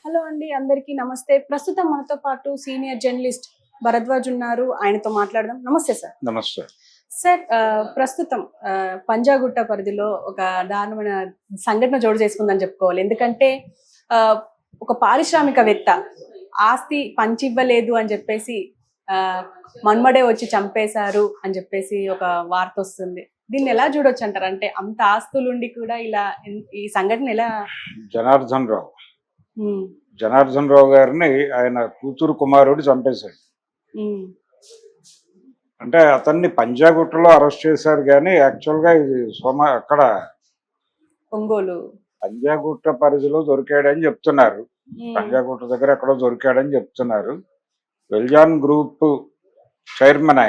Hello అండి, అందరికీ నమస్తే. ప్రస్తుతం మనతో పాటు సీనియర్ జర్నలిస్ట్ భరద్వాజ్ ఉన్నారు. ఆయనతో మాట్లాడదాం. నమస్తే సార్. నమస్తే. సార్, ప్రస్తుతం పంజాగుట్ట పరిధిలో ఒక దారుణమైన సంఘటన చోటు చేసుకుందని చెప్పుకోవాలి. ఎందుకంటే ఒక పారిశ్రామికవేత్త ఆస్తి పంచివ్వలేదు అని చెప్పేసి మన్మడే వచ్చి చంపేశారు అని చెప్పేసి ఒక వార్త వస్తుంది. దీన్ని ఎలా చూడొచ్చు అంటారు? అంటే అంత ఆస్తులుండి కూడా ఇలా ఈ సంఘటన ఎలా? జనార్దన్ రావు గారిని ఆయన కూతురు కుమారుడు చంపేశాడు. అంటే అతన్ని పంజాగుట్టలో అరెస్ట్ చేశారు, కానీ యాక్చువల్గా ఇది అక్కడ ఒంగోలు పంజాగుట్ట పరిధిలో దొరికాడని చెప్తున్నారు. పంజాగుట్ట దగ్గర ఎక్కడో దొరికాడని చెప్తున్నారు. వెల్జాన్ గ్రూప్ చైర్మన్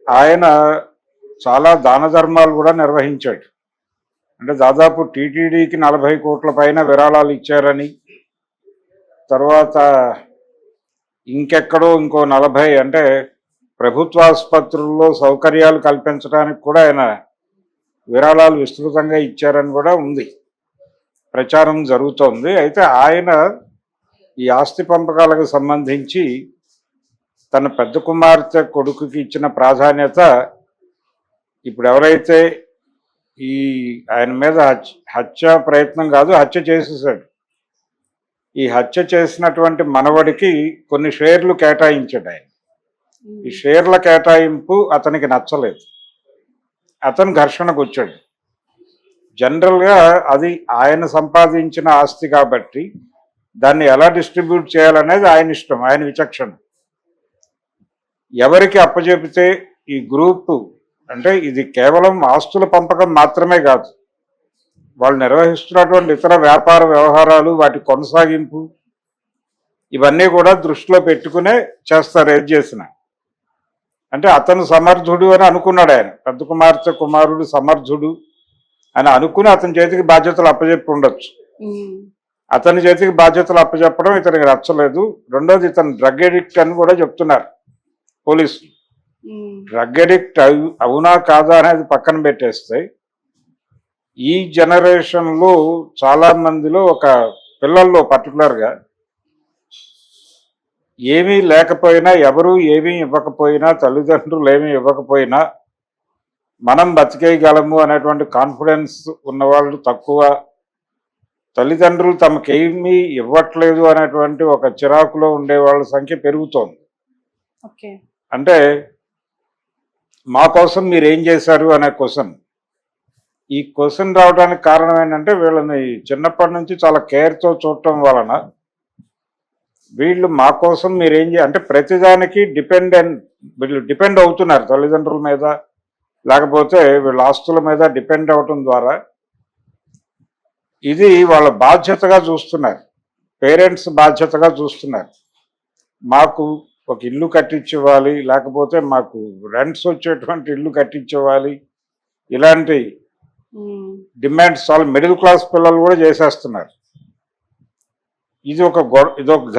ఆయన చాలా దాన ధర్మాలు కూడా నిర్వహించాడు. అంటే దాదాపు టీటీడీకి 40 కోట్ల పైన విరాళాలు ఇచ్చారని, తర్వాత ఇంకెక్కడో ఇంకో 40, అంటే ప్రభుత్వ ఆసుపత్రుల్లో సౌకర్యాలు కల్పించడానికి కూడా ఆయన విరాళాలు విస్తృతంగా ఇచ్చారని కూడా ఉంది, ప్రచారం జరుగుతోంది. అయితే ఆయన ఈ ఆస్తి పంపకాలకు సంబంధించి తన పెద్ద కుమార్తె కొడుకుకి ఇచ్చిన ప్రాధాన్యత ఇప్పుడు ఎవరైతే ఈ ఆయన మీద హత్య ప్రయత్నం కాదు, హత్య చేసేసాడు. ఈ హత్య చేసినటువంటి మనవడికి కొన్ని షేర్లు కేటాయించాడు ఆయన. ఈ షేర్ల కేటాయింపు అతనికి నచ్చలేదు, అతను ఘర్షణకు వచ్చాడు. జనరల్గా అది ఆయన సంపాదించిన ఆస్తి కాబట్టి దాన్ని ఎలా డిస్ట్రిబ్యూట్ చేయాలనేది ఆయన ఇష్టం, ఆయన విచక్షణ. ఎవరికి అప్పచెపితే ఈ గ్రూపు, అంటే ఇది కేవలం ఆస్తుల పంపకం మాత్రమే కాదు, వాళ్ళు నిర్వహిస్తున్నటువంటి ఇతర వ్యాపార వ్యవహారాలు, వాటి కొనసాగింపు, ఇవన్నీ కూడా దృష్టిలో పెట్టుకునే చేస్తారు. ఏది చేసిన అంటే అతను సమర్థుడు అని అనుకున్నాడు ఆయన. పెద్ద కుమార్తె కుమారుడు సమర్థుడు అని అనుకుని అతని చేతికి బాధ్యతలు అప్పచెప్పి ఉండొచ్చు. అతని చేతికి బాధ్యతలు అప్పచెప్పడం ఇతనికి నచ్చలేదు. రెండోది, ఇతను డ్రగ్ ఎడిక్ట్ అని కూడా చెప్తున్నారు పోలీసులు. డ్రగ్ ఎడిక్ట్ అవునా కాదా అనేది పక్కన పెట్టేస్తే, ఈ జనరేషన్లో చాలా మందిలో, ఒక పిల్లల్లో పర్టికులర్గా, ఏమీ లేకపోయినా, ఎవరు ఏమీ ఇవ్వకపోయినా, తల్లిదండ్రులు ఏమీ ఇవ్వకపోయినా మనం బతికేయగలము అనేటువంటి కాన్ఫిడెన్స్ ఉన్నవాళ్ళు తక్కువ. తల్లిదండ్రులు తమకేమీ ఇవ్వట్లేదు అనేటువంటి ఒక చిరాకులో ఉండే వాళ్ళ సంఖ్య పెరుగుతోంది. అంటే మా కోసం మీరు ఏం చేశారు అనే క్వశ్చన్. ఈ క్వశ్చన్ రావడానికి కారణం ఏంటంటే, వీళ్ళని చిన్నప్పటి నుంచి చాలా కేర్తో చూడటం వలన వీళ్ళు మా కోసం మీరేం అంటే ప్రతిదానికి వీళ్ళు డిపెండ్ అవుతున్నారు తల్లిదండ్రుల మీద, లేకపోతే వీళ్ళ ఆస్తుల మీద డిపెండ్ అవటం ద్వారా ఇది వాళ్ళ బాధ్యతగా చూస్తున్నారు, పేరెంట్స్ బాధ్యతగా చూస్తున్నారు. మాకు ఒక ఇల్లు కట్టించివ్వాలి, లేకపోతే మాకు రెంట్స్ వచ్చేటువంటి ఇల్లు కట్టించివ్వాలి, ఇలాంటి డిమాండ్స్ చాలా మిడిల్ క్లాస్ పిల్లలు కూడా చేసేస్తున్నారు. ఇదొక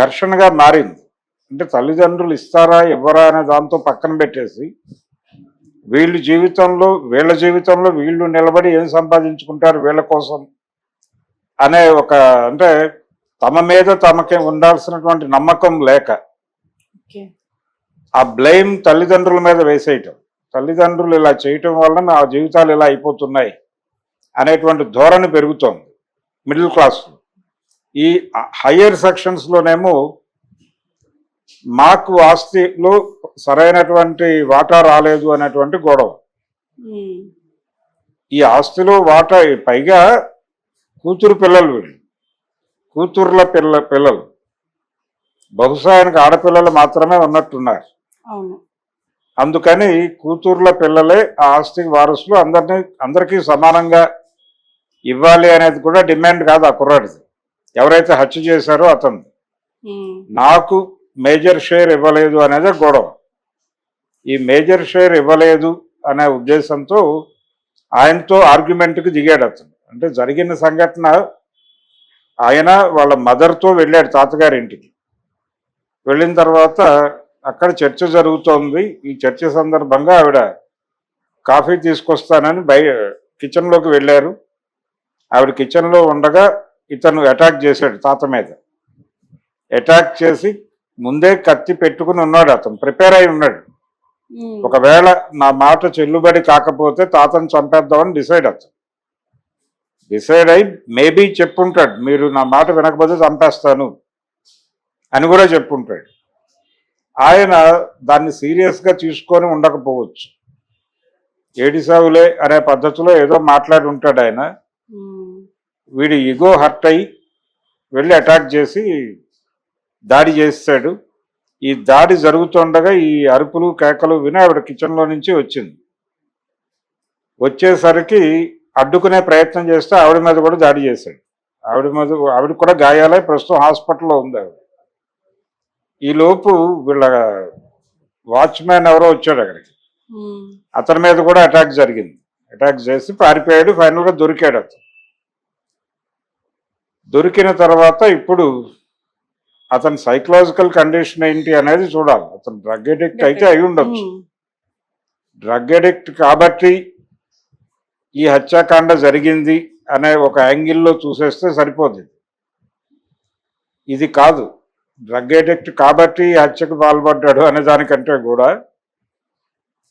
ఘర్షణగా మారింది. అంటే తల్లిదండ్రులు ఇస్తారా ఇవ్వరా అనే దాంతో పక్కన పెట్టేసి, వీళ్ళ జీవితంలో వీళ్ళు నిలబడి ఏం సంపాదించుకుంటారు వీళ్ళ కోసం అనే ఒక, అంటే తమ మీద తమకే ఉండాల్సినటువంటి నమ్మకం లేక ఆ బ్లేమ్ తల్లిదండ్రుల మీద వేసేయటం, తల్లిదండ్రులు ఇలా చేయటం వల్ల నా జీవితాలు ఇలా అయిపోతున్నాయి అనేటువంటి ధోరణి పెరుగుతోంది మిడిల్ క్లాస్లో. ఈ హయ్యర్ సెక్షన్స్లోనేమో మాకు ఆస్తిలో సరైనటువంటి వాటా రాలేదు అనేటువంటి గొడవ. ఈ ఆస్తిలో వాటా, పైగా కూతురు పిల్లలు, వీళ్ళు కూతుర్ల పిల్లలు, బహుశా ఆయనకు ఆడపిల్లలు మాత్రమే ఉన్నట్టున్నారు. అందుకని కూతుర్ల పిల్లలే ఆ ఆస్తికి వారసులు, అందరికీ సమానంగా ఇవ్వాలి అనేది కూడా డిమాండ్ కాదు ఆ కుర్రాడిది, ఎవరైతే హత్య చేశారో అతను. నాకు మేజర్ షేర్ ఇవ్వలేదు అనేది గొడవ. ఈ మేజర్ షేర్ ఇవ్వలేదు అనే ఉద్దేశంతో ఆయనతో ఆర్గ్యుమెంట్కి దిగాడు అతను. అంటే జరిగిన సంఘటన, ఆయన వాళ్ళ మదర్తో వెళ్ళాడు తాతగారింటికి. వెళ్ళిన తర్వాత అక్కడ చర్చ జరుగుతోంది. ఈ చర్చ సందర్భంగా ఆవిడ కాఫీ తీసుకొస్తానని కిచెన్లోకి వెళ్ళారు. ఆవిడ కిచెన్లో ఉండగా ఇతను అటాక్ చేశాడు తాత మీద. అటాక్ చేసి ముందే కత్తి పెట్టుకుని ఉన్నాడు, అతను ప్రిపేర్ అయి ఉన్నాడు. ఒకవేళ నా మాట చెల్లుబడి కాకపోతే తాతను చంపేద్దామని డిసైడ్ అయి మేబీ చెప్పుంటాడు, మీరు నా మాట వినకపోతే చంపేస్తాను అని కూడా చెప్పుంటాడు. ఆయన దాన్ని సీరియస్గా తీసుకొని ఉండకపోవచ్చు. ఏడిసావులే అనే పద్ధతిలో ఏదో మాట్లాడి ఉంటాడు ఆయన. వీడి ఈగో హర్ట్ అయ్యి వెళ్ళి అటాక్ చేసి దాడి చేస్తాడు. ఈ దాడి జరుగుతుండగా ఈ అరుపులు కేకలు విని ఆవిడ కిచెన్లో నుంచి వచ్చింది. వచ్చేసరికి అడ్డుకునే ప్రయత్నం చేస్తే ఆవిడ మీద కూడా దాడి చేశాడు. ఆవిడ కూడా గాయాలై ప్రస్తుతం హాస్పిటల్లో ఉంది ఆవిడ. ఈలోపు వీళ్ళ వాచ్మ్యాన్ ఎవరో వచ్చాడు అక్కడికి, అతని మీద కూడా అటాక్ జరిగింది. అటాక్ చేసి పారిపోయాడు. ఫైనల్గా దొరికాడు. అతను దొరికిన తర్వాత ఇప్పుడు అతని సైకలాజికల్ కండిషన్ ఏంటి అనేది చూడాలి. అతను డ్రగ్ అడిక్ట్ అయితే అయి ఉండొచ్చు. డ్రగ్ అడిక్ట్ కాబట్టి ఈ హత్యాకాండ జరిగింది అనే ఒక యాంగిల్లో చూసేస్తే సరిపోదు. ఇది కాదు, డ్రగ్ అడిక్ట్ కాబట్టి హత్యకు పాల్పడ్డాడు అనే దానికంటే కూడా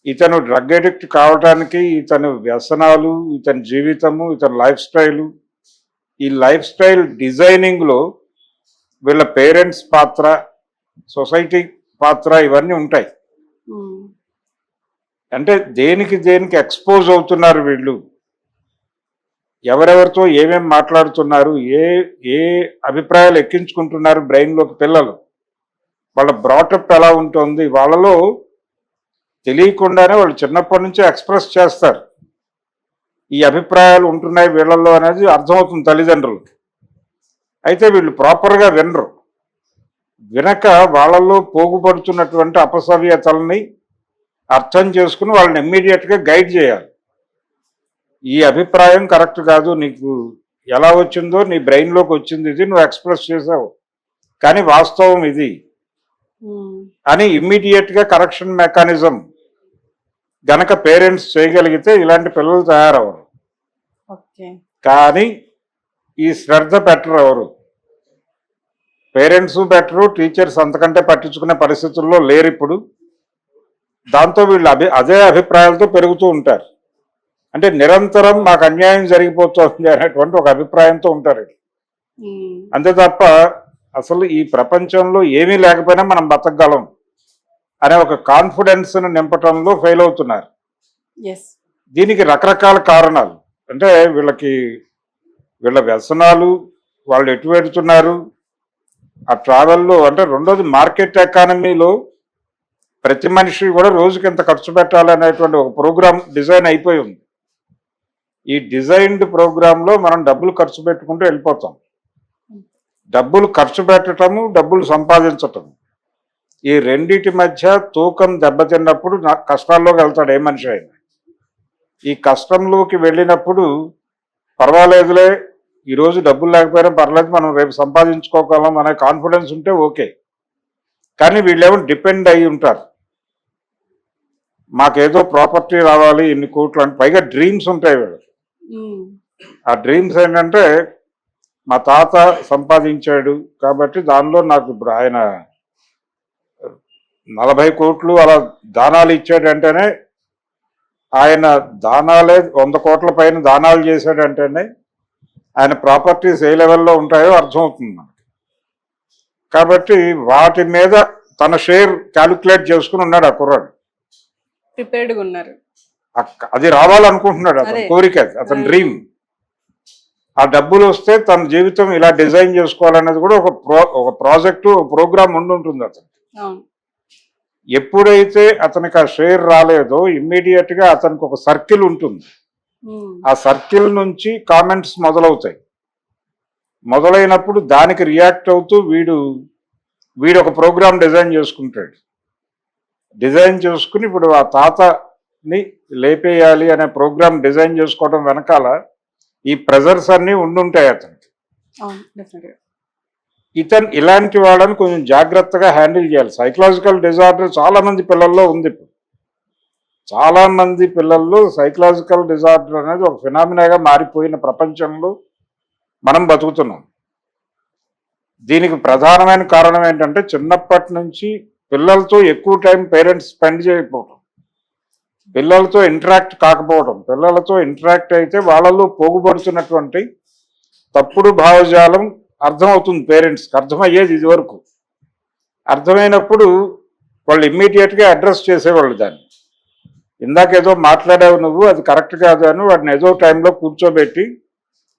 ఇతను డ్రగ్ అడిక్ట్ కావడానికి ఇతని వ్యసనాలు, ఇతని జీవితము, ఇతని లైఫ్ స్టైలు, ఈ లైఫ్ స్టైల్ డిజైనింగ్లో వీళ్ళ పేరెంట్స్ పాత్ర, సొసైటీ పాత్ర ఇవన్నీ ఉంటాయి. అంటే దేనికి ఎక్స్పోజ్ అవుతున్నారు వీళ్ళు, ఎవరెవరితో ఏమేం మాట్లాడుతున్నారు, ఏ అభిప్రాయాలు ఎక్కించుకుంటున్నారు బ్రెయిన్లోకి పిల్లలు, వాళ్ళ బ్రాటప్ ఎలా ఉంటుంది, వాళ్ళలో తెలియకుండానే వాళ్ళు చిన్నప్పటి నుంచే ఎక్స్ప్రెస్ చేస్తారు. ఈ అభిప్రాయాలు ఉంటున్నాయి వీళ్ళల్లో అనేది అర్థమవుతుంది తల్లిదండ్రులకి. అయితే వీళ్ళు ప్రాపర్గా వినరు. వినక వాళ్ళల్లో పోగుపడుతున్నటువంటి అపసవ్యతల్ని అర్థం చేసుకుని వాళ్ళని ఇమ్మీడియట్గా గైడ్ చేయాలి. ఈ అభిప్రాయం కరెక్ట్ కాదు, నీకు ఎలా వచ్చిందో నీ బ్రెయిన్లోకి వచ్చింది ఇది, నువ్వు ఎక్స్ప్రెస్ చేసావు, కానీ వాస్తవం ఇది అని ఇమ్మీడియట్గా కరెక్షన్ మెకానిజం గనక పేరెంట్స్ చేయగలిగితే ఇలాంటి పిల్లలు తయారవరు. కానీ ఈ శ్రద్ధ పెట్టరు ఎవరు, పేరెంట్స్ బెటరు, టీచర్స్ అంతకంటే పట్టించుకునే పరిస్థితుల్లో లేరు ఇప్పుడు. దాంతో వీళ్ళు అదే అభిప్రాయాలతో పెరుగుతూ ఉంటారు. అంటే నిరంతరం మాకు అన్యాయం జరిగిపోతుంది అనేటువంటి ఒక అభిప్రాయంతో ఉంటారు. అంతే తప్ప అసలు ఈ ప్రపంచంలో ఏమీ లేకపోయినా మనం బతకగలం అనే ఒక కాన్ఫిడెన్స్ను నింపటంలో ఫెయిల్ అవుతున్నారు. దీనికి రకరకాల కారణాలు. అంటే వీళ్ళ వ్యసనాలు, వాళ్ళు ఎటు వెళ్తున్నారు, ఆ ట్రావెల్లో. అంటే రెండోది మార్కెట్ ఎకానమీలో ప్రతి మనిషి కూడా రోజుకి ఎంత ఖర్చు పెట్టాలనేటువంటి ఒక ప్రోగ్రామ్ డిజైన్ అయిపోయి ఉంది. ఈ డిజైన్డ్ ప్రోగ్రాంలో మనం డబ్బులు ఖర్చు పెట్టుకుంటూ వెళ్ళిపోతాం. డబ్బులు ఖర్చు పెట్టడము, డబ్బులు సంపాదించటం, ఈ రెండిటి మధ్య తూకం దెబ్బతిన్నప్పుడు కష్టాల్లోకి వెళ్తాడు ఏ మనిషి అయినా. ఈ కష్టంలోకి వెళ్ళినప్పుడు పర్వాలేదులే, ఈరోజు డబ్బులు లేకపోయినా పర్లేదు, మనం రేపు సంపాదించుకోగలం అనే కాన్ఫిడెన్స్ ఉంటే ఓకే. కానీ వీళ్ళేమో డిపెండ్ అయి ఉంటారు. మాకేదో ప్రాపర్టీ రావాలి, ఇన్ని కోట్లు అని, పైగా డ్రీమ్స్ ఉంటాయి వీళ్ళకి. ఆ డ్రీమ్స్ ఏంటంటే మా తాత సంపాదించాడు కాబట్టి దానిలో నాకు ఇప్పుడు ఆయన 40 కోట్లు అలా దానాలు ఇచ్చాడంటేనే, ఆయన దానాలే 100 కోట్ల పైన దానాలు చేశాడంటేనే ఆయన ప్రాపర్టీస్ ఏ లెవెల్లో ఉంటాయో అర్థమవుతుంది మనకి. కాబట్టి వాటి మీద తన షేర్ క్యాలిక్యులేట్ చేసుకుని ఉన్నాడు ఆ కుర్రాడు. ప్రిపేర్డ్గా ఉన్నారు. అది రావాలనుకుంటున్నాడు, అతని కోరిక, అతని డ్రీమ్. ఆ డబ్బులు వస్తే తన జీవితం ఇలా డిజైన్ చేసుకోవాలనేది కూడా ఒక ప్రాజెక్టు, ప్రోగ్రామ్ ఉండుంటుంది అతను. ఎప్పుడైతే అతనికి ఆ షేర్ రాలేదో ఇమ్మీడియట్గా అతనికి ఒక సర్కిల్ ఉంటుంది. ఆ సర్కిల్ నుంచి కామెంట్స్ మొదలవుతాయి. మొదలైనప్పుడు దానికి రియాక్ట్ అవుతూ వీడు ఒక ప్రోగ్రామ్ డిజైన్ చేసుకుంటాడు. డిజైన్ చేసుకుని ఇప్పుడు ఆ తాతని లేపేయాలి అనే ప్రోగ్రామ్ డిజైన్ చేసుకోవడం వెనకాల ఈ ప్రెజర్స్ అన్నీ ఉండుంటాయి అతనికి. ఇతను ఇలాంటి వాళ్ళని కొంచెం జాగ్రత్తగా హ్యాండిల్ చేయాలి. సైకలాజికల్ డిజార్డర్ చాలా మంది పిల్లల్లో ఉంది. ఇప్పుడు చాలా మంది పిల్లల్లో సైకలాజికల్ డిజార్డర్ అనేది ఒక ఫినామినాగా మారిపోయిన ప్రపంచంలో మనం బతుకుతున్నాం. దీనికి ప్రధానమైన కారణం ఏంటంటే చిన్నప్పటి నుంచి పిల్లలతో ఎక్కువ టైం పేరెంట్స్ స్పెండ్ చేయకపోవడం, పిల్లలతో ఇంటరాక్ట్ కాకపోవడం. పిల్లలతో ఇంటరాక్ట్ అయితే వాళ్ళలో పోగుపడుతున్నటువంటి తప్పుడు భావజాలం అర్థమవుతుంది. పేరెంట్స్కి అర్థమయ్యేది ఇది వరకు. అర్థమైనప్పుడు వాళ్ళు ఇమ్మీడియట్గా అడ్రస్ చేసేవాళ్ళు దాన్ని. ఇందాకేదో మాట్లాడావు నువ్వు, అది కరెక్ట్ కాదు అని వాడిని ఏదో టైంలో కూర్చోబెట్టి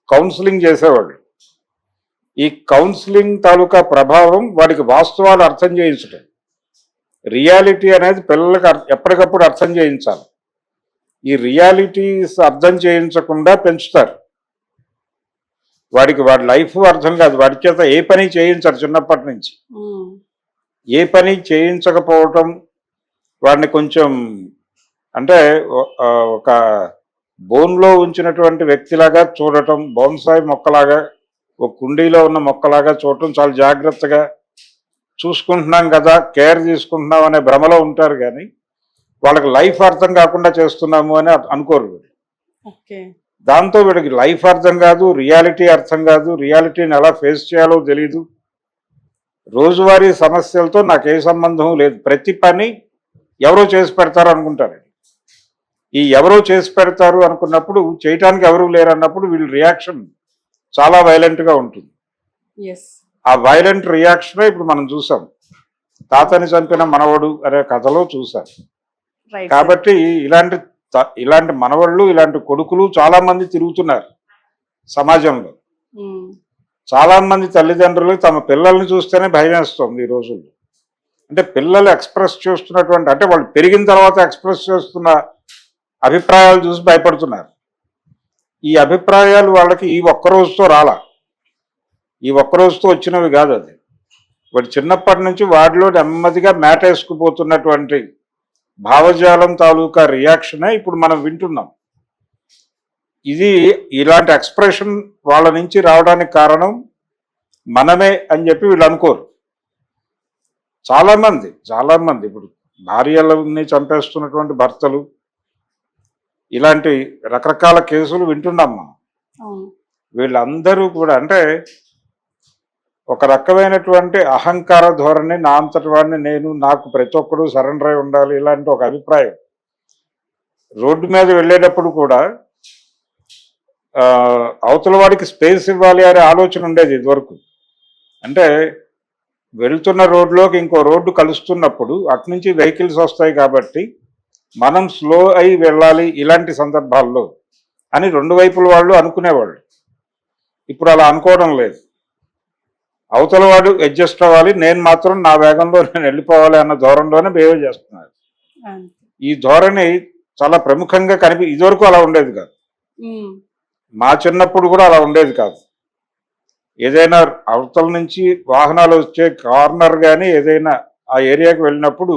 కౌన్సిలింగ్ చేసేవాళ్ళు. ఈ కౌన్సిలింగ్ తాలూకా ప్రభావం వాడికి వాస్తవాలు అర్థం చేయించడం, రియాలిటీ అనేది పిల్లలకు ఎప్పటికప్పుడు అర్థం చేయించాలి. ఈ రియాలిటీస్ అర్థం చేయించకుండా పెంచుతారు. వాడి లైఫ్ అర్థం కాదు, వాడి చేత ఏ పని చేయించరు. చిన్నప్పటి నుంచి ఏ పని చేయించకపోవటం వాడిని కొంచెం అంటే ఒక బోన్లో ఉంచినటువంటి వ్యక్తిలాగా చూడటం, బోన్సాయి మొక్కలాగా, ఒక కుండీలో ఉన్న మొక్కలాగా చూడటం, చాలా జాగ్రత్తగా చూసుకుంటున్నాం కదా, కేర్ తీసుకుంటున్నాం అనే భ్రమలో ఉంటారు. కానీ వాళ్ళకి లైఫ్ అర్థం కాకుండా చేస్తున్నాము అని అనుకోరు. దాంతో వీడికి లైఫ్ అర్థం కాదు, రియాలిటీ అర్థం కాదు, రియాలిటీని ఎలా ఫేస్ చేయాలో తెలీదు. రోజువారీ సమస్యలతో నాకు ఏ సంబంధం లేదు, ప్రతి పని ఎవరో చేసి పెడతారు అనుకుంటారు. ఈ ఎవరో చేసి పెడతారు అనుకున్నప్పుడు చేయటానికి ఎవరూ లేరు అన్నప్పుడు వీళ్ళ రియాక్షన్ చాలా వైలెంట్గా ఉంటుంది. ఆ వైలెంట్ రియాక్షనే ఇప్పుడు మనం చూసాం, తాతని చంపిన మనవడు అనే కథలో చూసాం. కాబట్టి ఇలాంటి మనవళ్ళు, ఇలాంటి కొడుకులు చాలా మంది తిరుగుతున్నారు సమాజంలో. చాలా మంది తల్లిదండ్రులు తమ పిల్లల్ని చూస్తేనే భయం వేస్తుంది ఈ రోజుల్లో. అంటే పిల్లలు ఎక్స్ప్రెస్ చేస్తున్నటువంటి, అంటే వాళ్ళు పెరిగిన తర్వాత ఎక్స్ప్రెస్ చేస్తున్న అభిప్రాయాలు చూసి భయపడుతున్నారు. ఈ అభిప్రాయాలు వాళ్ళకి ఈ ఒక్కరోజుతో రాలా, ఈ ఒక్కరోజుతో వచ్చినవి కాదు. అది వాడు చిన్నప్పటి నుంచి వాడిలో నెమ్మదిగా మేటేసుకుపోతున్నటువంటి భావజాలం తాలూకా రియాక్షనే ఇప్పుడు మనం వింటున్నాం. ఇది ఇలాంటి ఎక్స్ప్రెషన్ వాళ్ళ నుంచి రావడానికి కారణం మనమే అని చెప్పి వీళ్ళు అనుకోరు. చాలామంది ఇప్పుడు భార్యలని చంపేస్తున్నటువంటి భర్తలు, ఇలాంటి రకరకాల కేసులు వింటున్నాం మనం. వీళ్ళందరూ కూడా అంటే ఒక రకమైనటువంటి అహంకార ధోరణి, నా అంతటి వాడిని నేను, నాకు ప్రతి ఒక్కడు సరెండర్ అయి ఉండాలి, ఇలాంటి ఒక అభిప్రాయం. రోడ్డు మీద వెళ్ళేటప్పుడు కూడా అవతల వాడికి స్పేస్ ఇవ్వాలి అనే ఆలోచన ఉండేది ఇదివరకు. అంటే వెళ్తున్న రోడ్లోకి ఇంకో రోడ్డు కలుస్తున్నప్పుడు అటునుంచి వెహికల్స్ వస్తాయి కాబట్టి మనం స్లో అయి వెళ్ళాలి ఇలాంటి సందర్భాల్లో అని రెండు వైపుల వాళ్ళు అనుకునేవాళ్ళు. ఇప్పుడు అలా అనుకోవడం లేదు. అవతల వాడు అడ్జస్ట్ అవ్వాలి, నేను మాత్రం నా వేగంలో నేను వెళ్ళిపోవాలి అన్న ధోరణిలోనే బిహేవ్ చేస్తున్నారు. ఈ ధోరణి చాలా ప్రముఖంగా ఇదివరకు అలా ఉండేది కాదు. మా చిన్నప్పుడు కూడా అలా ఉండేది కాదు. ఏదైనా అవతల నుంచి వాహనాలు వచ్చే కార్నర్ కానీ ఏదైనా ఆ ఏరియాకి వెళ్ళినప్పుడు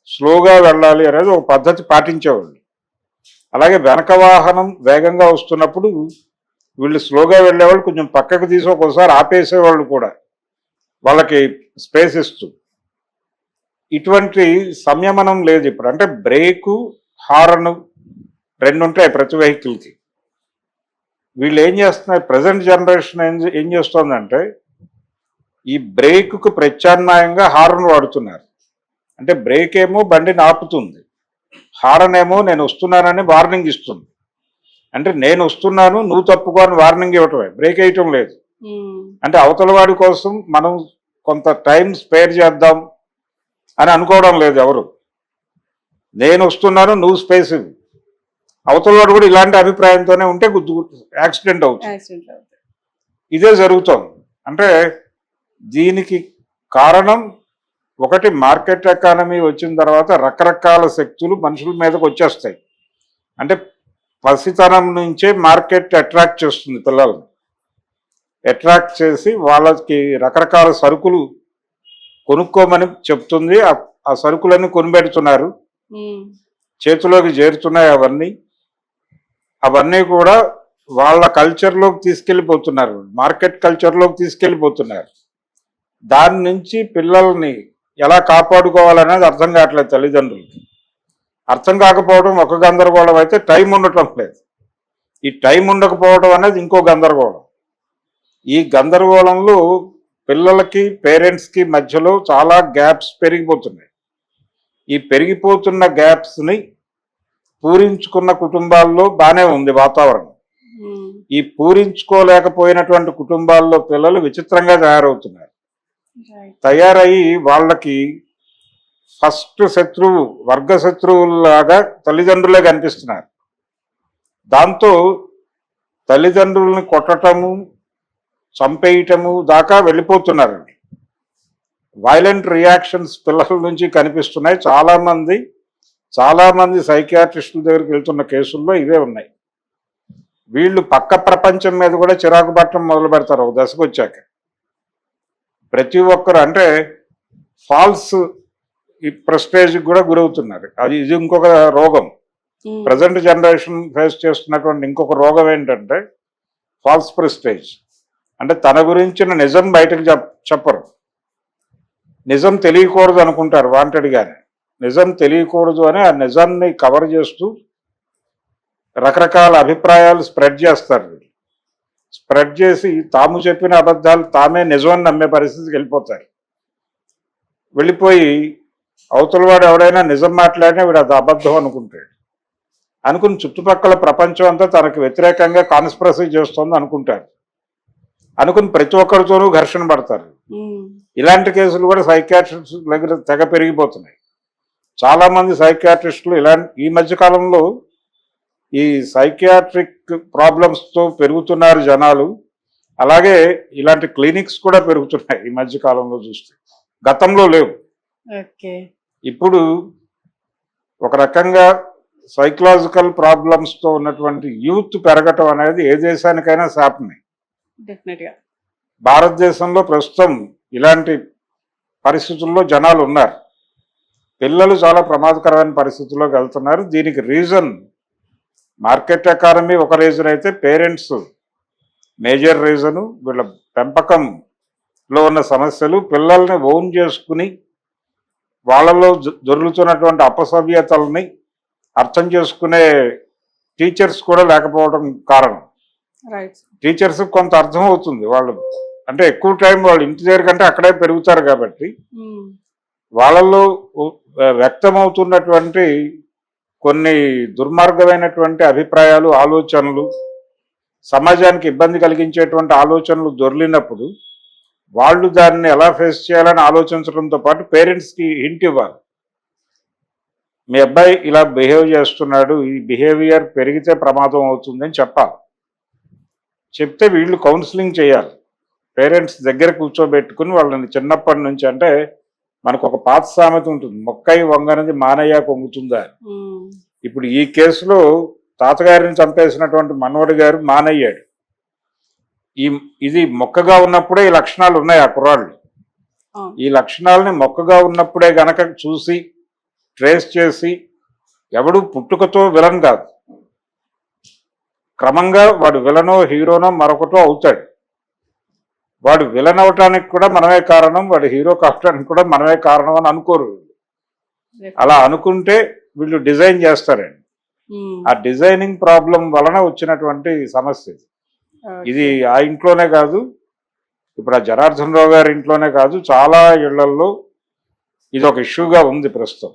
స్లోగా వెళ్ళాలి అనేది ఒక పద్ధతి పాటించేవాళ్ళు. అలాగే వెనక వాహనం వేగంగా వస్తున్నప్పుడు వీళ్ళు స్లోగా వెళ్ళేవాళ్ళు కొంచెం పక్కకు తీసి ఒక్కోసారి ఆపేసేవాళ్ళు కూడా, వాళ్ళకి స్పేస్ ఇస్తూ. ఇటువంటి సంయమనం లేదు ఇప్పుడు. అంటే బ్రేకు, హారను రెండు ఉంటాయి ప్రతి వెహికల్కి. వీళ్ళు ఏం చేస్తున్నారు, ప్రజెంట్ జనరేషన్ ఏం చేస్తుందంటే ఈ బ్రేకుకు ప్రత్యామ్నాయంగా హారన్ వాడుతున్నారు. అంటే బ్రేక్ ఏమో బండిని ఆపుతుంది, హారన్ ఏమో నేను వస్తున్నానని వార్నింగ్ ఇస్తుంది. అంటే నేను వస్తున్నాను నువ్వు తప్పుకో అని వార్నింగ్ ఇవ్వటమే, బ్రేక్ వేయటం లేదు. అంటే అవతల వాడి కోసం మనం కొంత టైం స్పేర్ చేద్దాం అని అనుకోవడం లేదు ఎవరు. నేను వస్తున్నాను నువ్వు స్పేస్ ఇవ్వు. అవతల వాడు కూడా ఇలాంటి అభిప్రాయంతోనే ఉంటే యాక్సిడెంట్ అవుతుంది. ఇదే జరుగుతోంది. అంటే దీనికి కారణం ఒకటి, మార్కెట్ ఎకానమీ వచ్చిన తర్వాత రకరకాల శక్తులు మనుషుల మీదకి వచ్చేస్తాయి. అంటే పసితనం నుంచే మార్కెట్ అట్రాక్ట్ చేస్తుంది పిల్లల్ని. అట్రాక్ట్ చేసి వాళ్ళకి రకరకాల సరుకులు కొనుక్కోమని చెప్తుంది. ఆ సరుకులన్నీ కొనిపెడుతున్నారు, చేతిలోకి చేరుతున్నాయి. అవన్నీ కూడా వాళ్ళ కల్చర్లోకి తీసుకెళ్ళిపోతున్నారు, మార్కెట్ కల్చర్లోకి తీసుకెళ్ళిపోతున్నారు. దాని నుంచి పిల్లల్ని ఎలా కాపాడుకోవాలనేది అర్థం కావట్లేదు తల్లిదండ్రులకి. అర్థం కాకపోవడం ఒక గందరగోళం అయితే, టైం ఉండటం లేదు. ఈ టైం ఉండకపోవడం అనేది ఇంకో గందరగోళం. ఈ గందరగోళంలో పిల్లలకి పేరెంట్స్కి మధ్యలో చాలా గ్యాప్స్ పెరిగిపోతున్నాయి. ఈ పెరిగిపోతున్న గ్యాప్స్ని పూరించుకున్న కుటుంబాల్లో బాగానే ఉంది వాతావరణం. ఈ పూరించుకోలేకపోయినటువంటి కుటుంబాల్లో పిల్లలు విచిత్రంగా తయారవుతున్నారు. తయారయ్యి వాళ్ళకి ఫస్ట్ శత్రువు, వర్గ శత్రువులాగా తల్లిదండ్రులే కనిపిస్తున్నారు. దాంతో తల్లిదండ్రుల్ని కొట్టటము, చంపేయటము దాకా వెళ్ళిపోతున్నారండి. వైలెంట్ రియాక్షన్స్ పిల్లల నుంచి కనిపిస్తున్నాయి. చాలా మంది సైకియాట్రిస్టుల దగ్గరికి వెళ్తున్న కేసుల్లో ఇవే ఉన్నాయి. వీళ్ళు పక్క ప్రపంచం మీద కూడా చిరాకు పట్టడం మొదలు పెడతారు ఒక దశకు వచ్చాక. ప్రతి ఒక్కరు అంటే ఫాల్స్ ఈ ప్రెస్టేజ్కి కూడా గురవుతున్నారు. ఇది ఇంకొక రోగం. ప్రజెంట్ జనరేషన్ ఫేస్ చేస్తున్నటువంటి ఇంకొక రోగం ఏంటంటే ఫాల్స్ ప్రెస్టేజ్. అంటే తన గురించిన నిజం బయటకు చెప్పరు. నిజం తెలియకూడదు అనుకుంటారు వాంటెడ్గానే. నిజం తెలియకూడదు అని ఆ నిజాన్ని కవర్ చేస్తూ రకరకాల అభిప్రాయాలు స్ప్రెడ్ చేస్తారు. స్ప్రెడ్ చేసి తాము చెప్పిన అబద్ధాలు తామే నిజమని నమ్మే పరిస్థితికి వెళ్ళిపోయి అవతల వాడు ఎవడైనా నిజం మాట్లాడినా వీడు అది అబద్ధం అనుకుని చుట్టుపక్కల ప్రపంచం అంతా తనకు వ్యతిరేకంగా కాన్స్పిరసీ చేస్తోంది అనుకుని ప్రతి ఒక్కరితోనూ ఘర్షణ పడతారు. ఇలాంటి కేసులు కూడా సైకియాట్రిస్ట్ దగ్గర తెగ పెరిగిపోతున్నాయి. చాలా మంది సైకియాట్రిస్టులు ఈ మధ్య కాలంలో ఈ సైకియాట్రిక్ ప్రాబ్లమ్స్తో పెరుగుతున్నారు జనాలు. అలాగే ఇలాంటి క్లినిక్స్ కూడా పెరుగుతున్నాయి ఈ మధ్య కాలంలో చూస్తే. గతంలో లేవు. ఇప్పుడు ఒక రకంగా సైకలాజికల్ ప్రాబ్లమ్స్తో ఉన్నటువంటి యూత్ పెరగటం అనేది ఏ దేశానికైనా శాపమే. భారతదేశంలో ప్రస్తుతం ఇలాంటి పరిస్థితుల్లో జనాలు ఉన్నారు. పిల్లలు చాలా ప్రమాదకరమైన పరిస్థితుల్లోకి వెళ్తున్నారు. దీనికి రీజన్ మార్కెట్ ఎకానమీ ఒక రీజన్ అయితే పేరెంట్స్ మేజర్ రీజను. వీళ్ళ పెంపకంలో ఉన్న సమస్యలు, పిల్లల్ని ఓన్ చేసుకుని వాళ్ళలో దొరుకుతున్నటువంటి అపసవ్యతల్ని అర్థం చేసుకునే టీచర్స్ కూడా లేకపోవడం కారణం. టీచర్స్ కొంత అర్థం అవుతుంది. వాళ్ళు అంటే ఎక్కువ టైం వాళ్ళు ఇంటి దగ్గర కంటే అక్కడే పెరుగుతారు కాబట్టి వాళ్ళలో వ్యక్తమవుతున్నటువంటి కొన్ని దుర్మార్గమైనటువంటి అభిప్రాయాలు, ఆలోచనలు, సమాజానికి ఇబ్బంది కలిగించేటువంటి ఆలోచనలు దొర్లినప్పుడు వాళ్ళు దాన్ని ఎలా ఫేస్ చేయాలని ఆలోచించడంతో పాటు పేరెంట్స్కి హింట్ ఇవ్వాలి. మీ అబ్బాయి ఇలా బిహేవ్ చేస్తున్నాడు, ఈ బిహేవియర్ పెరిగితే ప్రమాదం అవుతుందని చెప్పాలి. చెప్తే వీళ్ళు కౌన్సిలింగ్ చేయాలి. పేరెంట్స్ దగ్గర కూర్చోబెట్టుకుని వాళ్ళని చిన్నప్పటి నుంచి, అంటే మనకు ఒక పాత సామెత ఉంటుంది, మొక్కై వంగనది మానయ్య పొంగుతుందా. ఇప్పుడు ఈ కేసులో తాతగారిని చంపేసినటువంటి మనవడి గారు మానయ్యాడు. ఇది మొక్కగా ఉన్నప్పుడే ఈ లక్షణాలు ఉన్నాయి ఆ కుర్రాళ్ళు. ఈ లక్షణాలని మొక్కగా ఉన్నప్పుడే గనక చూసి ట్రేస్ చేసి, ఎవడు పుట్టుకతో విలన్ కాదు, క్రమంగా వాడు విలనో హీరోనో మరొకటో అవుతాడు. వాడు విలన్ అవటానికి కూడా మనమే కారణం, వాడు హీరో కావటానికి కూడా మనమే కారణం అని అనుకోరు. అలా అనుకుంటే వీళ్ళు డిజైన్ చేస్తారండి. ఆ డిజైనింగ్ ప్రాబ్లం వలన వచ్చినటువంటి సమస్య ఇది. ఆ ఇంట్లోనే కాదు, ఇప్పుడు ఆ జనార్దన్ రావు గారి ఇంట్లోనే కాదు, చాలా ఇళ్లల్లో ఇది ఒక ఇష్యూగా ఉంది ప్రస్తుతం.